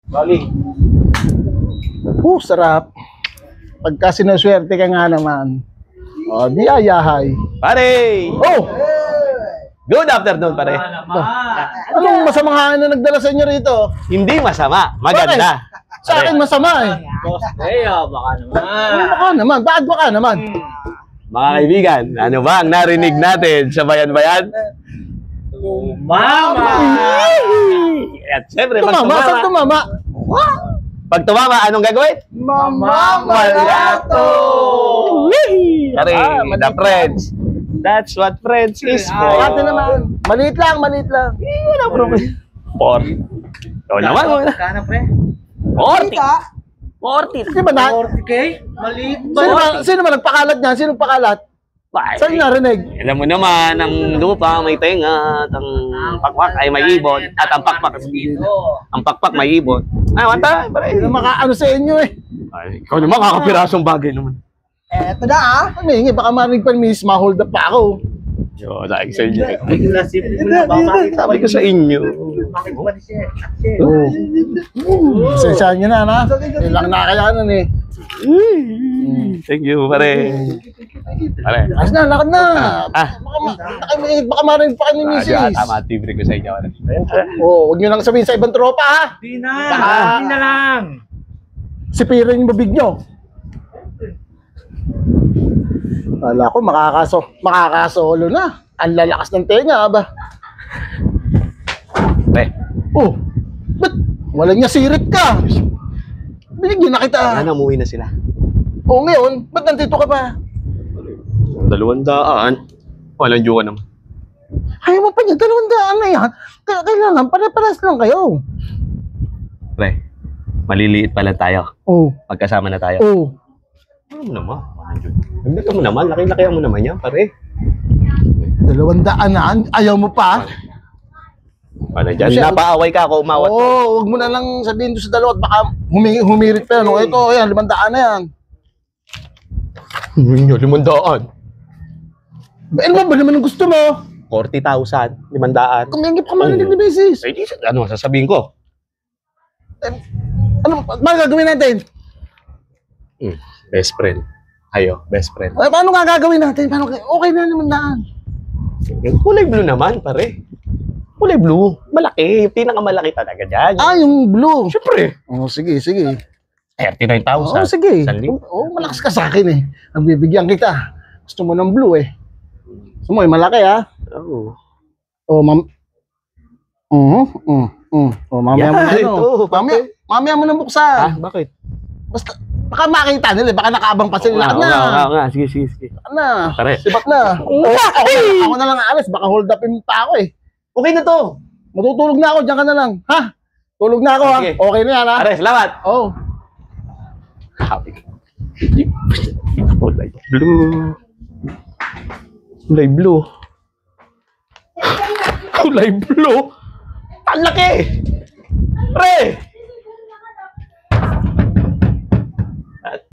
Bali. Sarap. Pagka sinuswerte ka nga naman. O, di ayahay. Pare! Oh! Good afternoon, pare. Anong masamang hangin na nagdala sa inyo rito? Hindi masama. Maganda. Sa akin masama eh. Baka naman. Baka naman. Bakit baka naman? Mga kaibigan, ano ba ang narinig natin sa bayan-bayan? Mama! At syempre, pag Tumama? Saan tumama, tumama? pag tumama, anong gagawin? Mamamalato! Pare, the friends. That's what friends is for. Ate naman. Maliit lang, maliit lang. Wala problema. 40. Ikaw naman. Kano, pre? 40. 40. Di ba na? 40K? Maliit ba? Sino ba nagpakalat niyan? Sino pakalat? Saan narinig? Alam mo naman, ang lupa may tenga at ang pakpak ay may ibon at ang pakpak ang pakpak may ibon. Ay, wanta, pare. Sino makaano sa inyo eh? Ay, ikaw naman kakapirasong bagay naman. Eto na ah. Humingi, baka marinig pa ni Miss, ma-hold up pa ako. Yo, sabi sa inyo. Sabi Sabi ko sa inyo. Sensyahan nyo na, ilang nakayanan eh. Thank you, pare. Pare. Ayos na, lakad na. Ah. Baka marinig pa kayo ni Mrs. Tama, tibre ko sa inyo. Huwag nyo lang sabihin sa ibang tropa ha. Di na lang. Sipirin yung babig nyo. Wala ko, makakasolo na. Ang lalakas ng tenga, ba? Pre, Ba't wala niya sirit ka? Binigyan na kita. sana umuwi na sila. Ngayon, ba't nandito ka pa? 200. Walang jowa naman. Ayaw mo pa niya, 200 na yan. Kailangan, pare-paras lang kayo. Pre, maliliit pala tayo. Pagkasama na tayo. Ano mo naman? Nagdala mo naman. Laki-laki mo naman yan, pare. 200 na, ayaw mo pa? Ano dyan? Napaaway ka ako, umawat ka. Huwag mo na lang sabihin doon sa dalawa at baka humirit pa yan. Ito, yan, 500 na yan. Hindi, 500. Ano ba naman ang gusto mo? 40,000, 500. Kumingip ka marinig ni Mrs. Eh, ano sasabihin ko? Ano gagawin natin? Best friend. Ayo, best friend. Paano gagawin natin? Okay na naman daan. Kulay blue naman, pare. Kulay blue. Malaki. Yung pinakamalaki talaga dyan. Yung blue. Siyempre. Sige. 39,000. Sige. 1,000. Malakas ka sa akin eh. Ang bibigyan kita. Gusto mo ng blue eh. Gusto mo malaki ha? Oo. Mamaya mo na ito. Mamaya mo na buksan. Bakit? Basta, baka makita nila, baka nakaabang pa sila. Lakad na. Sige. Lakad na. Pare. Sibat na. Ako na lang aalis, baka hold upin pa ako eh. Okay na to. Matutulog na ako, diyan ka na lang. Ha? Tulog na ako ha. Sige. Okay na yan ha. Pare, salamat. Kulay blue. Kulay blue. Kulay blue. Ang laki. Pre.